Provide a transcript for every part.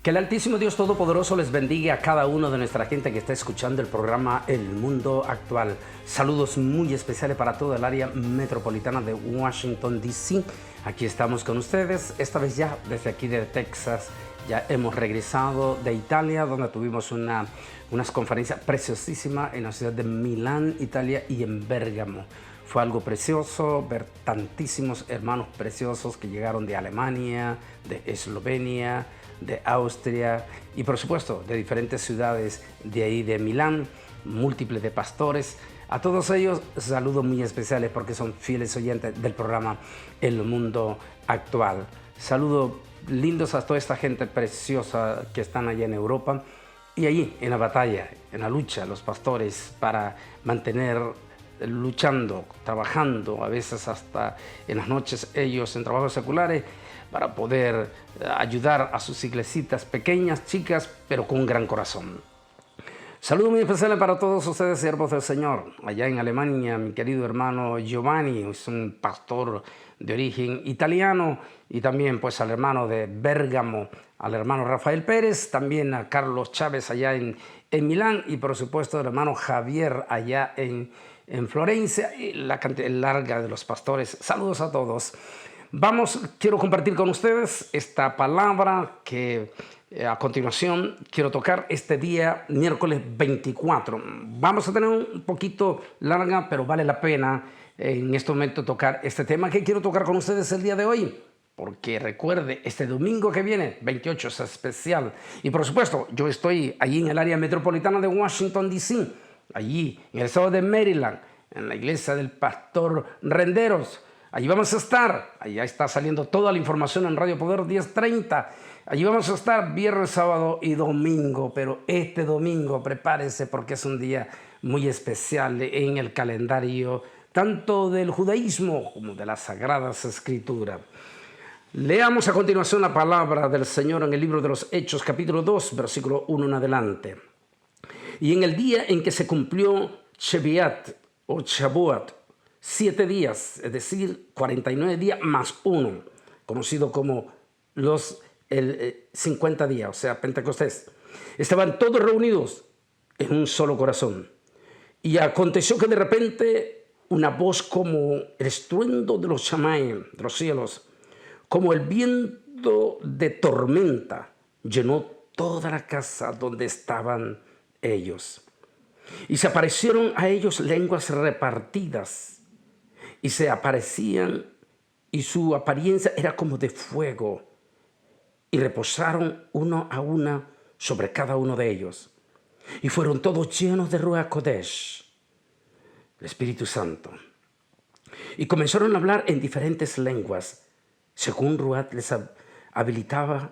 Que el Altísimo Dios Todopoderoso les bendiga a cada uno de nuestra gente que está escuchando el programa El Mundo Actual. Saludos muy especiales para toda el área metropolitana de Washington, D.C. Aquí estamos con ustedes, esta vez ya desde aquí de Texas. Ya hemos regresado de Italia, donde tuvimos unas conferencias preciosísimas en la ciudad de Milán, Italia, y en Bérgamo. Fue algo precioso ver tantísimos hermanos preciosos que llegaron de Alemania, de Eslovenia, de Austria y por supuesto de diferentes ciudades de ahí de Milán, múltiples de pastores. A todos ellos saludos muy especiales porque son fieles oyentes del programa El Mundo Actual. Saludos lindos a toda esta gente preciosa que están allá en Europa y allí en la batalla, en la lucha, los pastores para mantener luchando, trabajando, a veces hasta en las noches ellos en trabajos seculares para poder ayudar a sus iglesitas pequeñas, chicas, pero con un gran corazón. Saludos muy especiales para todos ustedes, siervos del Señor. Allá en Alemania, mi querido hermano Giovanni, es un pastor de origen italiano, y también pues al hermano de Bérgamo, al hermano Rafael Pérez, también a Carlos Chávez allá en Milán, y por supuesto al hermano Javier allá en Florencia, y la cantidad larga de los pastores. Saludos a todos. Quiero compartir con ustedes esta palabra que a continuación quiero tocar este día, miércoles 24. Vamos a tener un poquito larga, pero vale la pena en este momento tocar este tema que quiero tocar con ustedes el día de hoy. Porque recuerde, este domingo que viene, 28, es especial. Y por supuesto, yo estoy allí en el área metropolitana de Washington, D.C., allí en el estado de Maryland, en la iglesia del pastor Renderos. Allí vamos a estar, allá está saliendo toda la información en Radio Poder 1030. Allí vamos a estar viernes, sábado y domingo, pero este domingo prepárese porque es un día muy especial en el calendario, tanto del judaísmo como de las Sagradas Escrituras. Leamos a continuación la palabra del Señor en el libro de los Hechos, capítulo 2, versículo 1 en adelante. Y en el día en que se cumplió Sheviat o Shavuot, 7 días, es decir, 49 días más 1, conocido como el 50 días, o sea, Pentecostés. Estaban todos reunidos en un solo corazón. Y aconteció que de repente una voz como el estruendo de los Shamayim, de los cielos, como el viento de tormenta, llenó toda la casa donde estaban ellos. Y se aparecieron a ellos lenguas repartidas, y se aparecían, y su apariencia era como de fuego, y reposaron uno a una sobre cada uno de ellos. Y fueron todos llenos de Ruach Kodesh, el Espíritu Santo. Y comenzaron a hablar en diferentes lenguas, según Ruach les habilitaba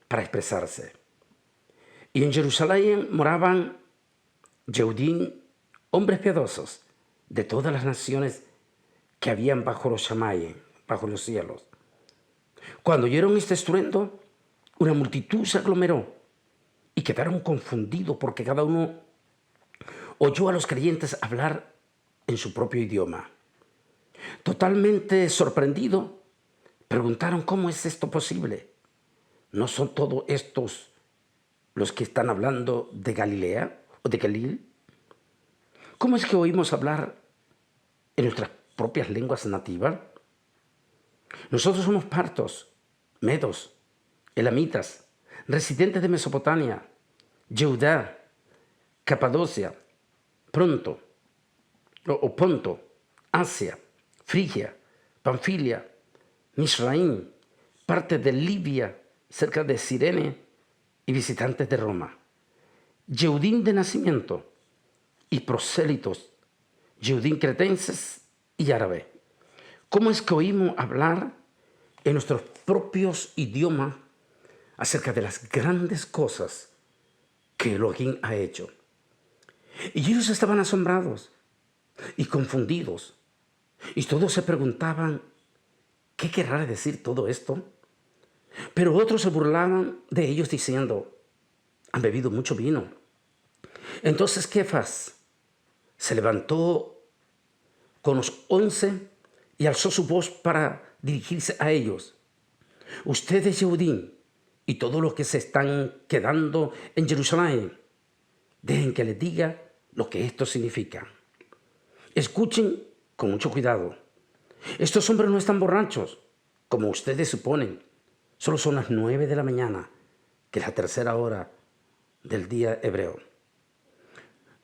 para expresarse. Y en Jerusalén moraban Yehudim, hombres piadosos, de todas las naciones que habían bajo los Shamayim, bajo los cielos. Cuando oyeron este estruendo, una multitud se aglomeró y quedaron confundidos porque cada uno oyó a los creyentes hablar en su propio idioma. Totalmente sorprendido, preguntaron: ¿cómo es esto posible? ¿No son todos estos los que están hablando de Galilea o de Galil? ¿Cómo es que oímos hablar en nuestras propias lenguas nativas? Nosotros somos partos, medos, elamitas, residentes de Mesopotamia, Judá, Capadocia, Ponto, Asia, Frigia, Panfilia, Misraim, parte de Libia, cerca de Cirene, y visitantes de Roma. Yehudim de nacimiento y prosélitos, Yehudim cretenses y árabes. ¿Cómo es que oímos hablar en nuestros propios idiomas acerca de las grandes cosas que Elohim ha hecho? Y ellos estaban asombrados y confundidos, y todos se preguntaban: ¿qué querrá decir todo esto? Pero otros se burlaban de ellos diciendo: han bebido mucho vino. Entonces Kefas se levantó con los 11 y alzó su voz para dirigirse a ellos: ustedes, Yehudim, y todos los que se están quedando en Jerusalén, dejen que les diga lo que esto significa. Escuchen con mucho cuidado. Estos hombres no están borrachos, como ustedes suponen. Solo son las 9 de la mañana, que es la tercera hora del día hebreo.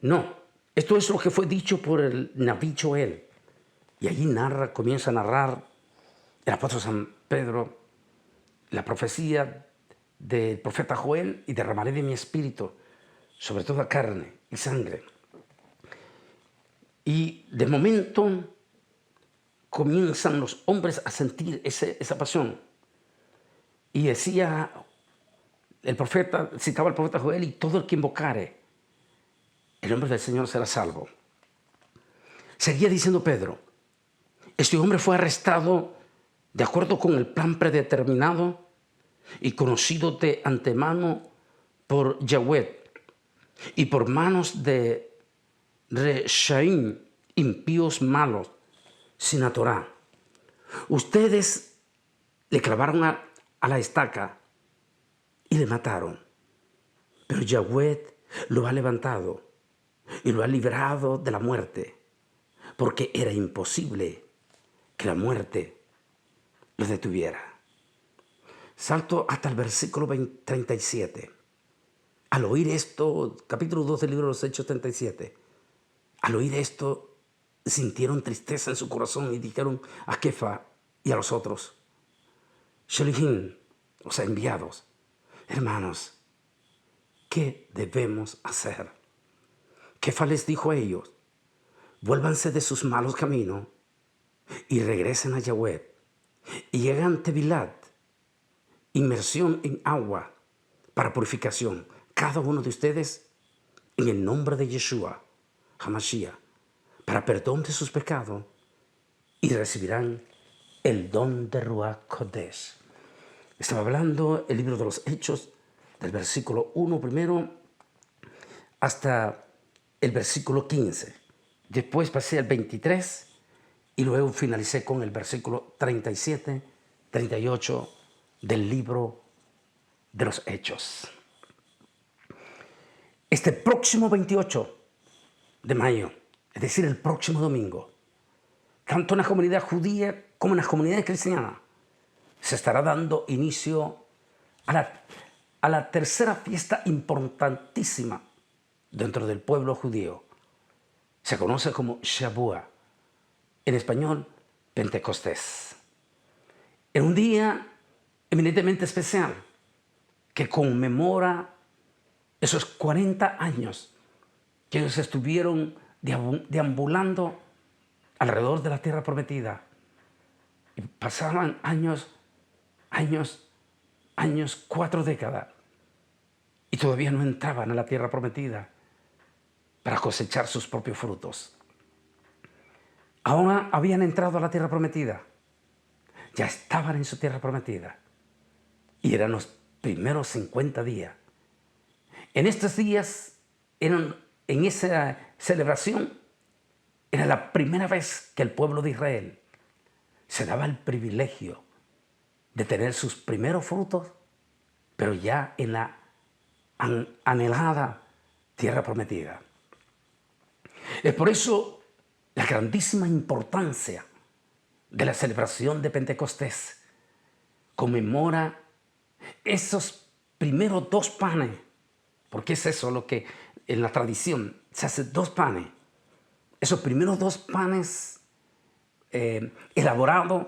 No, esto es lo que fue dicho por el Nabí Joel. Y allí comienza a narrar el apóstol San Pedro la profecía del profeta Joel: y derramaré de mi espíritu sobre toda carne y sangre. Y de momento comienzan los hombres a sentir esa pasión. Y decía el profeta, citaba al profeta Joel: y todo el que invocare el nombre del Señor será salvo. Seguía diciendo Pedro: este hombre fue arrestado de acuerdo con el plan predeterminado y conocido de antemano por Yahweh y por manos de Reshaim, impíos malos, sin Torá. Ustedes le clavaron a la estaca y le mataron, pero Yahweh lo ha levantado y lo ha librado de la muerte, porque era imposible que la muerte lo detuviera. Salto hasta el versículo 37. Al oír esto, capítulo 2 del libro de los Hechos 37, al oír esto, sintieron tristeza en su corazón y dijeron a Kefa y a los otros: Shelihim, o sea, enviados, hermanos, ¿qué debemos hacer? Kefa les dijo a ellos: vuélvanse de sus malos caminos y regresen a Yahweh y llegan a Tevilat, inmersión en agua para purificación, cada uno de ustedes en el nombre de Yeshua HaMashiach, para perdón de sus pecados, y recibirán el don de Ruach Kodesh. Estaba hablando el libro de los Hechos, del versículo 1 primero hasta el versículo 15. Después pasé al 23 y luego finalicé con el versículo 37, 38 del libro de los Hechos. Este próximo 28 de mayo, es decir, el próximo domingo, tanto en la comunidad judía como en la comunidad cristiana, se estará dando inicio a la tercera fiesta importantísima dentro del pueblo judío. Se conoce como Shabua, en español, Pentecostés. En un día eminentemente especial que conmemora esos 40 años que ellos estuvieron deambulando alrededor de la tierra prometida. Y pasaban años, 4 décadas, y todavía no entraban a la tierra prometida para cosechar sus propios frutos. Ahora habían entrado a la tierra prometida, ya estaban en su tierra prometida, y eran los primeros 50 días. En estos días, en esa celebración, era la primera vez que el pueblo de Israel se daba el privilegio de tener sus primeros frutos, pero ya en la anhelada tierra prometida. Es por eso la grandísima importancia de la celebración de Pentecostés. Conmemora esos primeros 2 panes, porque es eso lo que en la tradición se hace: 2 panes. Esos primeros 2 panes elaborados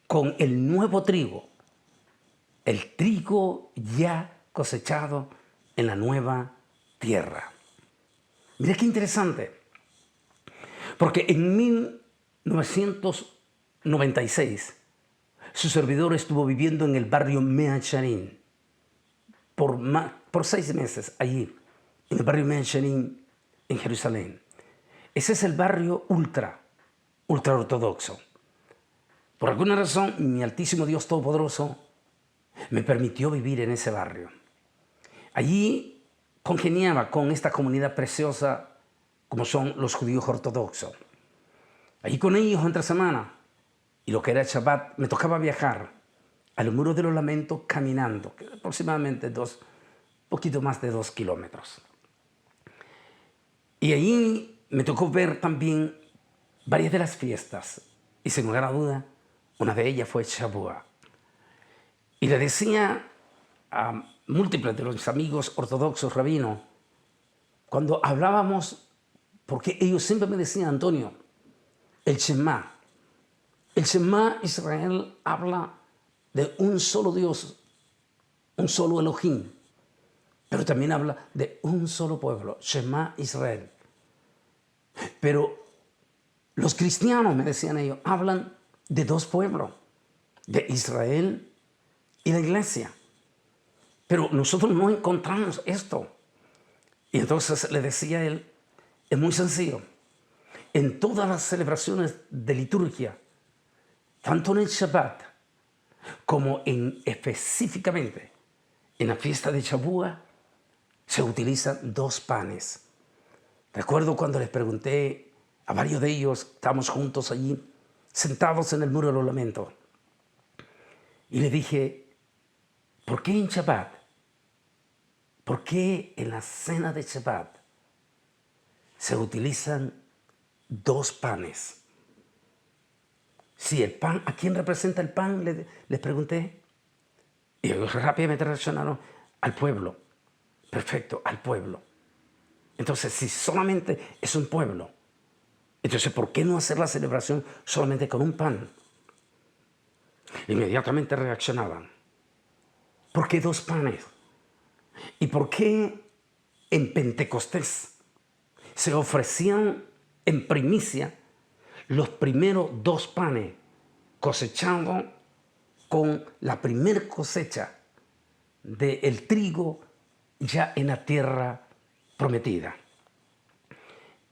con el nuevo trigo, el trigo ya cosechado en la nueva tierra. Mira qué interesante, porque en 1996 su servidor estuvo viviendo en el barrio Mea Shearim por 6 meses allí, en el barrio Mea Shearim en Jerusalén. Ese es el barrio ultra ortodoxo. Por alguna razón, mi altísimo Dios Todopoderoso me permitió vivir en ese barrio. Allí congeniaba con esta comunidad preciosa como son los judíos ortodoxos. Allí con ellos entre semana, y lo que era el Shabbat, me tocaba viajar al Muro de los Lamentos caminando, que aproximadamente poquito más de 2 kilómetros. Y ahí me tocó ver también varias de las fiestas, y sin lugar a duda, una de ellas fue Shavuot. Y le decía a múltiples de los amigos ortodoxos rabinos, cuando hablábamos, porque ellos siempre me decían, Antonio, el Shema Israel habla de un solo Dios, un solo Elohim, pero también habla de un solo pueblo, Shema Israel. Pero los cristianos, me decían ellos, hablan de dos pueblos, de Israel y la iglesia. Pero nosotros no encontramos esto. Y entonces le decía a él, es muy sencillo. En todas las celebraciones de liturgia, tanto en el Shabbat como específicamente en la fiesta de Shavuot, se utilizan dos panes. Recuerdo cuando les pregunté a varios de ellos, estábamos juntos allí, sentados en el Muro de los Lamentos, y le dije, ¿por qué en Shabbat? ¿Por qué en la cena de Shabbat se utilizan dos panes? Si el pan, ¿a quién representa el pan? Les pregunté. Y ellos rápidamente reaccionaron, al pueblo. Perfecto, al pueblo. Entonces, si solamente es un pueblo, entonces, ¿por qué no hacer la celebración solamente con un pan? Inmediatamente reaccionaban. ¿Por qué dos panes? ¿Y por qué en Pentecostés se ofrecían en primicia los primeros dos panes cosechados con la primer cosecha del trigo ya en la tierra prometida?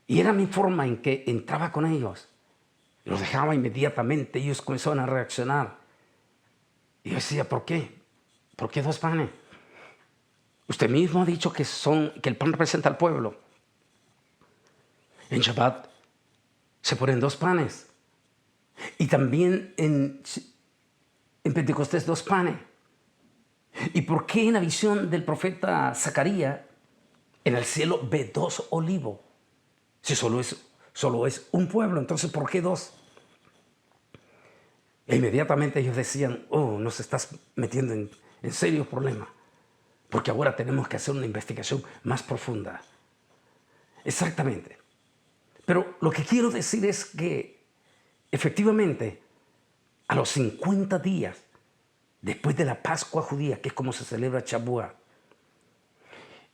Y era mi forma en que entraba con ellos. Los dejaba inmediatamente, ellos comenzaban a reaccionar. Y yo decía, ¿por qué? ¿Por qué dos panes? Usted mismo ha dicho que el pan representa al pueblo. En Shabbat se ponen dos panes. Y también en Pentecostés dos panes. ¿Y por qué en la visión del profeta Zacarías en el cielo ve dos olivos? Si solo es un pueblo, entonces ¿por qué dos? E inmediatamente ellos decían, oh, nos estás metiendo en serios problemas, porque ahora tenemos que hacer una investigación más profunda. Exactamente. Pero lo que quiero decir es que, efectivamente, a los 50 días después de la Pascua judía, que es como se celebra Shavuot,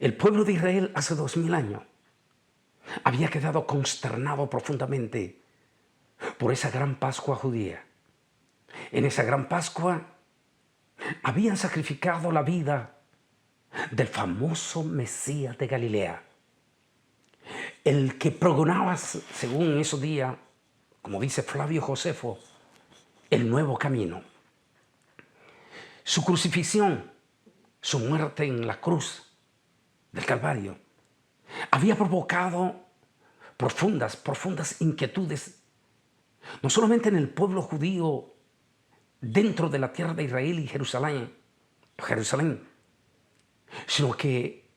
el pueblo de Israel hace 2000 años había quedado consternado profundamente por esa gran Pascua judía. En esa gran Pascua habían sacrificado la vida del famoso Mesías de Galilea, el que pregonaba, según esos días, como dice Flavio Josefo, el nuevo camino. Su crucifixión, su muerte en la cruz del Calvario, había provocado profundas inquietudes, no solamente en el pueblo judío dentro de la tierra de Israel y Jerusalén, sino que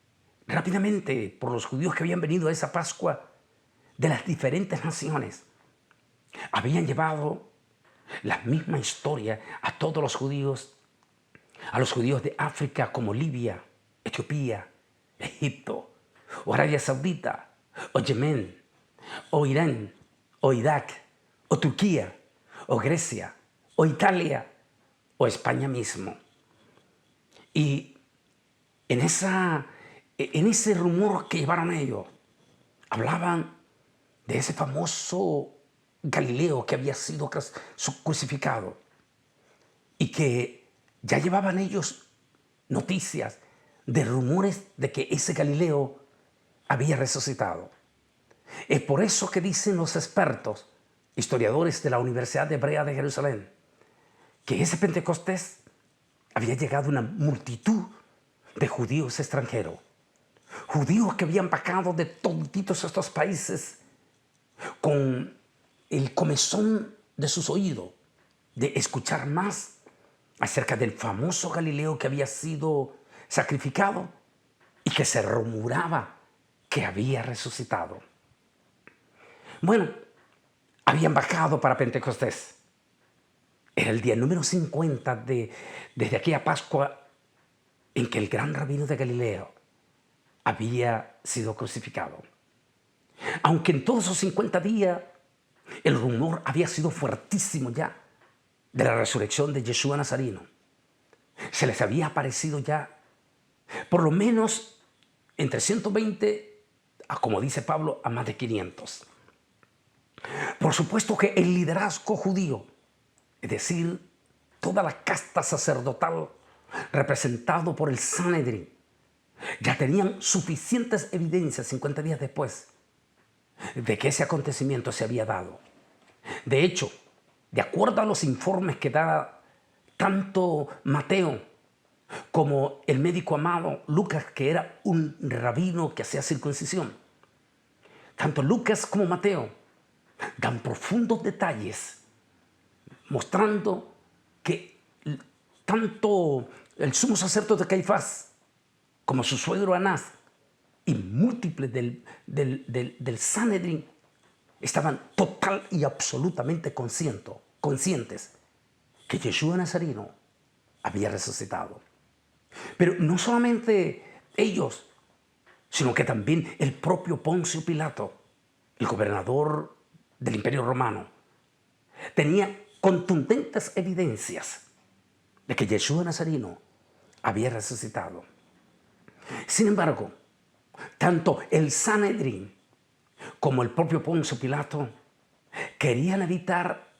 rápidamente por los judíos que habían venido a esa Pascua de las diferentes naciones, habían llevado la misma historia a todos los judíos, a los judíos de África como Libia, Etiopía, Egipto, o Arabia Saudita, o Yemen, o Irán, o Irak, o Turquía, o Grecia, o Italia, o España mismo. Y en ese rumor que llevaron ellos, hablaban de ese famoso Galileo que había sido crucificado y que ya llevaban ellos noticias de rumores de que ese Galileo había resucitado. Es por eso que dicen los expertos, historiadores de la Universidad Hebrea de Jerusalén, que ese Pentecostés había llegado una multitud de judíos extranjeros, judíos que habían bajado de todos estos países con el comezón de sus oídos, de escuchar más acerca del famoso Galileo que había sido sacrificado y que se rumoraba que había resucitado. Bueno, habían bajado para Pentecostés. Era el día número 50 desde aquella Pascua en que el gran rabino de Galileo había sido crucificado. Aunque en todos esos 50 días el rumor había sido fuertísimo ya de la resurrección de Yeshua Nazareno. Se les había aparecido ya por lo menos entre 120 a, como dice Pablo, a más de 500. Por supuesto que el liderazgo judío, es decir, toda la casta sacerdotal representado por el Sanedrín, ya tenían suficientes evidencias 50 días después de que ese acontecimiento se había dado. De hecho, de acuerdo a los informes que da tanto Mateo como el médico amado Lucas, que era un rabino que hacía circuncisión, tanto Lucas como Mateo dan profundos detalles mostrando que tanto el sumo sacerdote Caifás como su suegro Anás y múltiples del Sanedrín estaban total y absolutamente conscientes que Yeshua Nazareno había resucitado. Pero no solamente ellos, sino que también el propio Poncio Pilato, el gobernador del Imperio Romano, tenía contundentes evidencias de que Yeshua Nazareno había resucitado. Sin embargo, tanto el Sanedrín como el propio Poncio Pilato querían evitar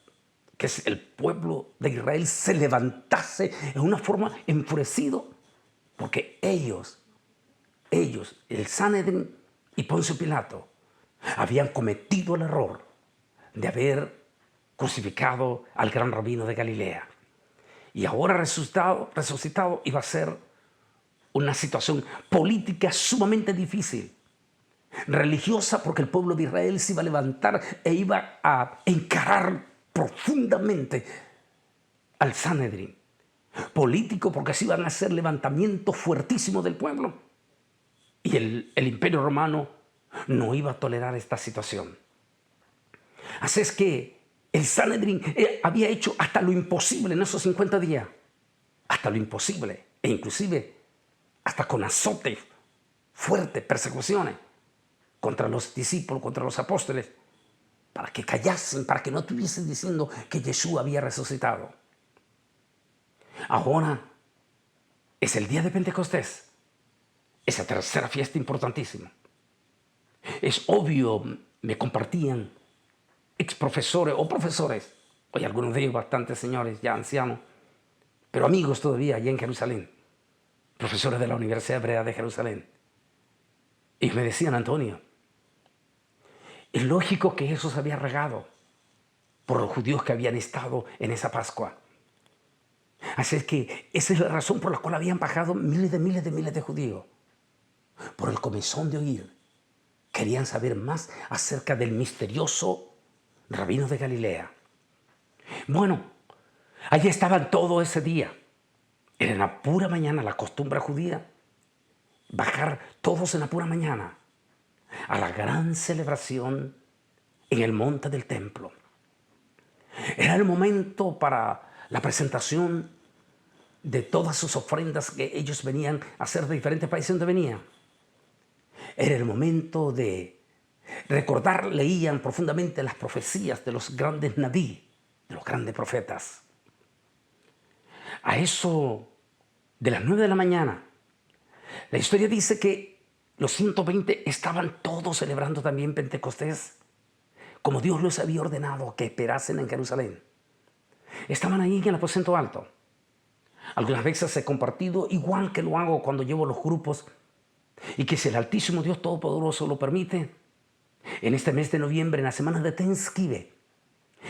que el pueblo de Israel se levantase en una forma enfurecido, porque ellos, el Sanedrín y Poncio Pilato, habían cometido el error de haber crucificado al gran rabino de Galilea. Y ahora resucitado iba a ser una situación política sumamente difícil, religiosa, porque el pueblo de Israel se iba a levantar e iba a encarar profundamente al Sanedrín. Político, porque se iban a hacer levantamientos fuertísimos del pueblo. Y el Imperio Romano no iba a tolerar esta situación. Así es que el Sanedrín había hecho hasta lo imposible en esos 50 días. Hasta lo imposible. E inclusive hasta con azotes fuertes, persecuciones contra los discípulos, contra los apóstoles, para que callasen, para que no estuviesen diciendo que Yeshua había resucitado. Ahora es el día de Pentecostés, esa tercera fiesta importantísima. Es obvio, me compartían ex profesores o profesores, hoy algunos de ellos bastantes señores ya ancianos, pero amigos todavía allá en Jerusalén, profesores de la Universidad Hebrea de Jerusalén. Y me decían: Antonio, es lógico que eso se había regado por los judíos que habían estado en esa Pascua. Así es que esa es la razón por la cual habían bajado miles de judíos. Por el comezón de oír. Querían saber más acerca del misterioso rabino de Galilea. Bueno, allí estaban todo ese día. Era en la pura mañana, la costumbre judía, bajar todos en la pura mañana a la gran celebración en el monte del templo. Era el momento para la presentación de todas sus ofrendas que ellos venían a hacer de diferentes países donde venían. Era el momento de recordar, leían profundamente las profecías de los grandes nabí, de los grandes profetas. A eso de las 9 de la mañana, la historia dice que los 120 estaban todos celebrando también Pentecostés, como Dios los había ordenado que esperasen en Jerusalén. Estaban ahí en el aposento alto. Algunas veces he compartido, igual que lo hago cuando llevo los grupos, y que si el Altísimo Dios Todopoderoso lo permite, en este mes de noviembre, en la semana de Thanksgiving,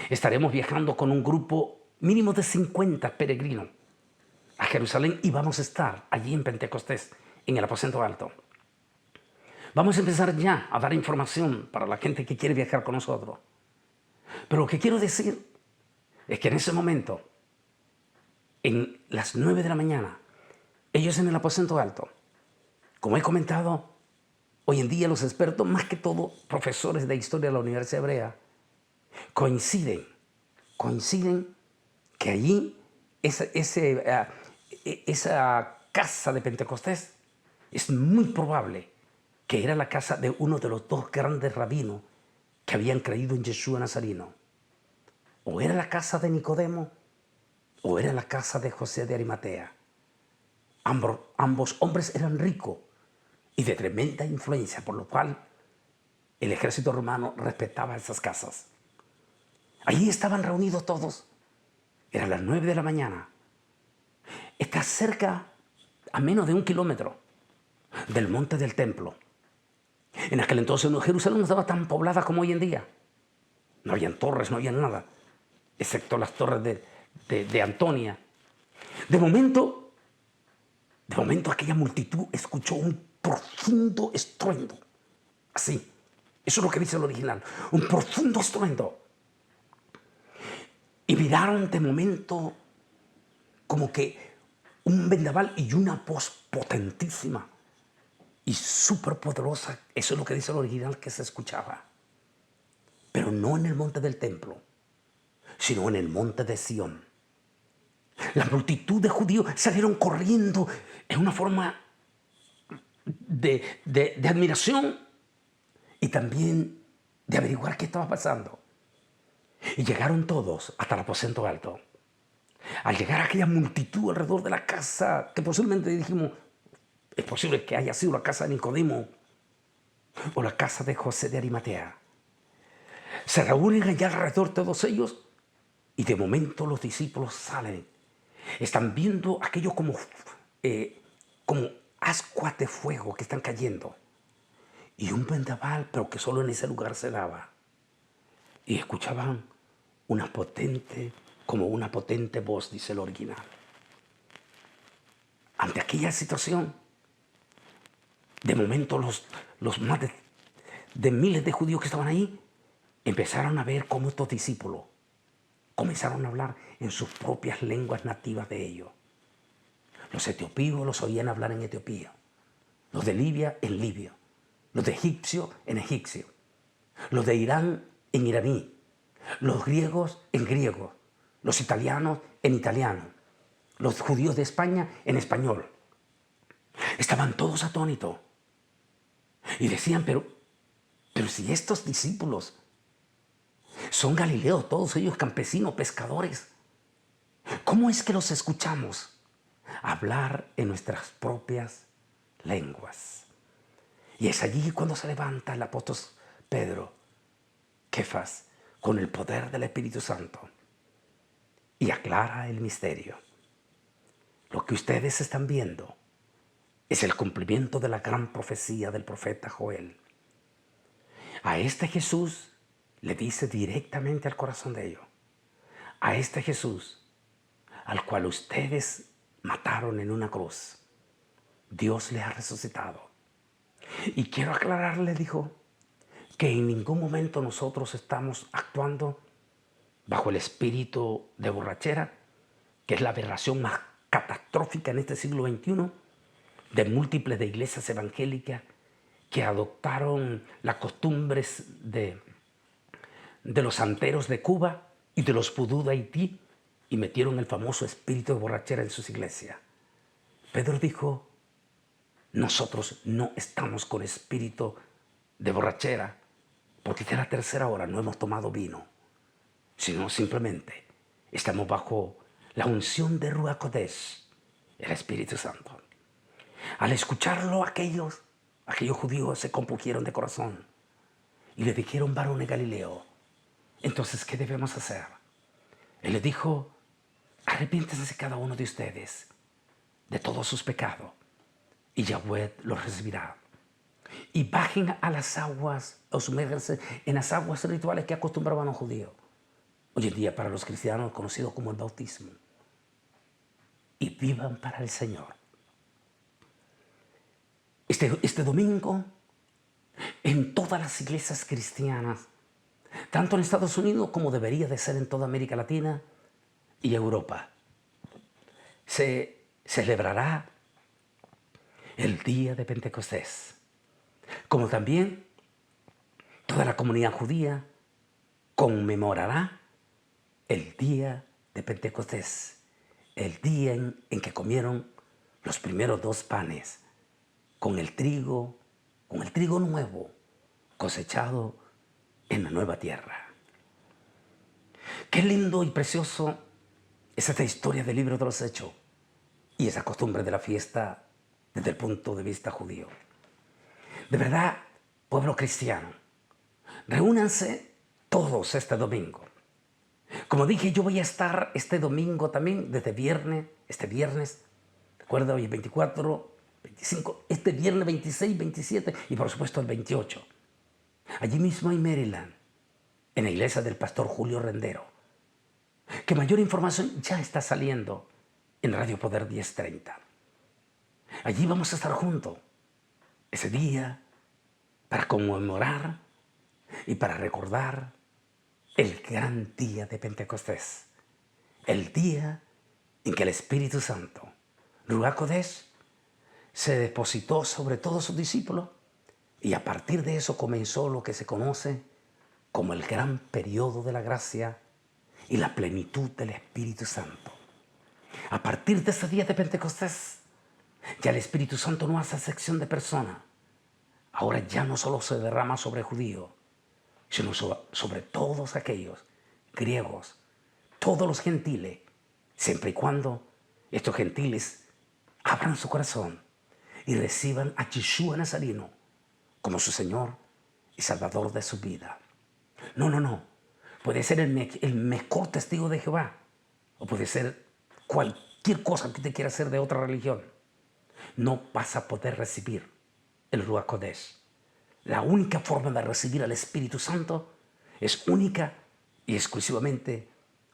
estaremos viajando con un grupo mínimo de 50 peregrinos a Jerusalén y vamos a estar allí en Pentecostés, en el aposento alto. Vamos a empezar ya a dar información para la gente que quiere viajar con nosotros. Pero lo que quiero decir es que en ese momento en las 9 de la mañana, ellos en el aposento alto. Como he comentado, hoy en día los expertos, más que todo profesores de historia de la Universidad Hebrea, coinciden que allí esa casa de Pentecostés es muy probable que era la casa de uno de los dos grandes rabinos que habían creído en Yeshua Nazareno. O era la casa de Nicodemo o era la casa de José de Arimatea. Ambos hombres eran ricos y de tremenda influencia, por lo cual el ejército romano respetaba esas casas. Allí estaban reunidos todos. Eran las 9 de la mañana. Está cerca, a menos de 1 kilómetro, del monte del templo. En aquel entonces Jerusalén no estaba tan poblada como hoy en día. No habían torres, no había nada, excepto las torres de Antonia. De momento aquella multitud escuchó un profundo estruendo. Así, eso es lo que dice el original, un profundo estruendo. Y miraron de momento como que un vendaval y una voz potentísima y súper poderosa, eso es lo que dice el original, que se escuchaba. Pero no en el monte del templo, sino en el monte de Sión. La multitud de judíos salieron corriendo en una forma de admiración y también de averiguar qué estaba pasando. Y llegaron todos hasta el aposento alto. Al llegar a aquella multitud alrededor de la casa, que posiblemente dijimos, es posible que haya sido la casa de Nicodemo o la casa de José de Arimatea. Se reúnen allá alrededor todos ellos y de momento los discípulos salen. Están viendo aquello como ascuas de fuego que están cayendo. Y un vendaval, pero que solo en ese lugar se daba. Y escuchaban como una potente voz, dice el original. Ante aquella situación, de momento los más de miles de judíos que estaban ahí empezaron a ver cómo estos discípulos comenzaron a hablar en sus propias lenguas nativas de ellos. Los etiopíos los oían hablar en etiopía, los de Libia en libio, los de egipcio en egipcio, los de Irán en iraní, los griegos en griego, los italianos en italiano, los judíos de España en español. Estaban todos atónitos y decían, pero si estos discípulos son galileos, todos ellos campesinos, pescadores, ¿cómo es que los escuchamos hablar en nuestras propias lenguas? Y es allí cuando se levanta el apóstol Pedro, Kefas, con el poder del Espíritu Santo y aclara el misterio. Lo que ustedes están viendo es el cumplimiento de la gran profecía del profeta Joel. A este Jesús le dice directamente al corazón de ellos, a este Jesús al cual ustedes mataron en una cruz, Dios le ha resucitado. Y quiero aclararle, dijo, que en ningún momento nosotros estamos actuando bajo el espíritu de borrachera, que es la aberración más catastrófica en este siglo XXI, de múltiples de iglesias evangélicas que adoptaron las costumbres de los santeros de Cuba y de los vudú de Haití y metieron el famoso espíritu de borrachera en sus iglesias. Pedro dijo, nosotros no estamos con espíritu de borrachera porque ya es la tercera hora, no hemos tomado vino, sino simplemente estamos bajo la unción de Ruach Kodesh, el Espíritu Santo. Al escucharlo, aquellos judíos se compungieron de corazón y le dijeron, varones Galileo, entonces, ¿qué debemos hacer? Él les dijo, arrepiéntense cada uno de ustedes de todos sus pecados y Yahweh los recibirá. Y bajen a las aguas, o sumérjanse en las aguas rituales que acostumbraban los judíos. Hoy en día para los cristianos conocido como el bautismo. Y vivan para el Señor. Este domingo, en todas las iglesias cristianas, tanto en Estados Unidos como debería de ser en toda América Latina y Europa, se celebrará el día de Pentecostés, como también toda la comunidad judía conmemorará el día de Pentecostés, el día en que comieron los primeros 2 panes con el trigo nuevo cosechado en la nueva tierra. Qué lindo y precioso es esta historia del libro de los Hechos y esa costumbre de la fiesta desde el punto de vista judío. De verdad, pueblo cristiano, reúnanse todos este domingo. Como dije, yo voy a estar este domingo también, desde este viernes, recuerda, hoy es 24, 25, este viernes 26, 27 y por supuesto el 28. Allí mismo en Maryland, en la iglesia del pastor Julio Rendero, que mayor información ya está saliendo en Radio Poder 1030. Allí vamos a estar juntos ese día para conmemorar y para recordar el gran día de Pentecostés, el día en que el Espíritu Santo, Ruach Kodesh, se depositó sobre todos sus discípulos y a partir de eso comenzó lo que se conoce como el gran periodo de la gracia y la plenitud del Espíritu Santo. A partir de ese día de Pentecostés, ya el Espíritu Santo no hace sección de personas. Ahora ya no solo se derrama sobre judíos, sino sobre todos aquellos griegos, todos los gentiles, siempre y cuando estos gentiles abran su corazón y reciban a Yeshua Nazareno como su Señor y Salvador de su vida. No. Puede ser el mejor testigo de Jehová o puede ser cualquier cosa que usted quiera hacer de otra religión. No vas a poder recibir el Ruach Kodesh. La única forma de recibir al Espíritu Santo es única y exclusivamente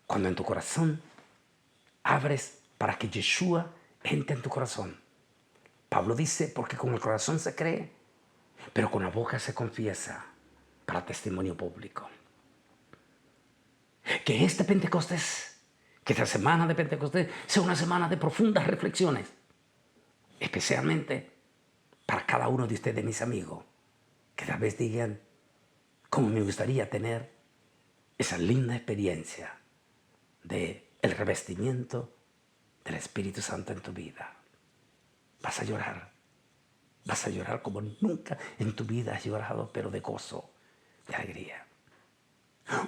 cuando en tu corazón abres para que Yeshua entre en tu corazón. Pablo dice, porque con el corazón se cree, pero con la boca se confiesa para testimonio público. Que este Pentecostés, que esta semana de Pentecostés sea una semana de profundas reflexiones, especialmente para cada uno de ustedes, mis amigos, que tal vez digan, cómo me gustaría tener esa linda experiencia del revestimiento del Espíritu Santo en tu vida. Vas a llorar como nunca en tu vida has llorado, pero de gozo, de alegría.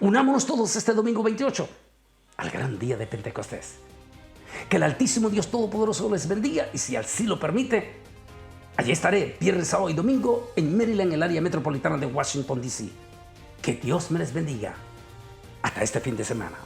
Unámonos todos este domingo 28 al gran día de Pentecostés. Que el Altísimo Dios Todopoderoso les bendiga y si así lo permite, allí estaré viernes, sábado y domingo en Maryland, en el área metropolitana de Washington, D.C. Que Dios me les bendiga. Hasta este fin de semana.